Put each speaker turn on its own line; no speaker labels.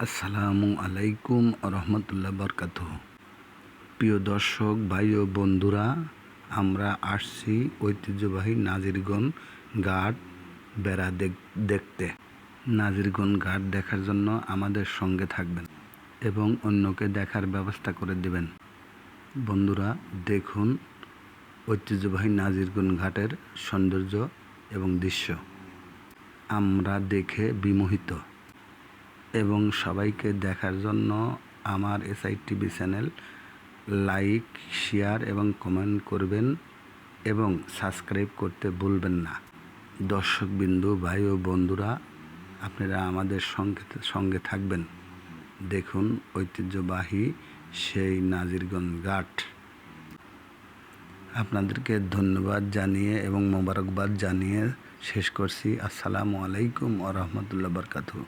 আসসালামু আলাইকুম রহমতুল্লাহ বরকাতুহ। প্রিয় দর্শক ভাই ও বন্ধুরা, আমরা আসছি ঐতিহ্যবাহী নাজিরগঞ্জ ঘাট বেড়া দেখতে। নাজিরগঞ্জ ঘাট দেখার জন্য আমাদের সঙ্গে থাকবেন এবং অন্যকে দেখার ব্যবস্থা করে দেবেন। বন্ধুরা দেখুন ঐতিহ্যবাহী নাজিরগঞ্জ ঘাটের সৌন্দর্য এবং দৃশ্য। আমরা দেখে বিমোহিত এবং সবাইকে দেখার জন্য আমার SI TV channel like, share এবং কমেন্ট করবেন এবং সাবস্ক্রাইব করতে ভুলবেন না। দর্শকবিন্দু, ভাই ও বন্ধুরা, আপনারা আমাদের সঙ্গে থাকবেন। দেখুন ঐতিহ্যবাহী সেই নাজিরগঞ্জ ঘাট। আপনাদেরকে ধন্যবাদ জানিয়ে এবং মোবারকবাদ জানিয়ে শেষ করছি। আসসালামু আলাইকুম ওয়া রাহমাতুল্লাহি ওয়া বারাকাতুহু।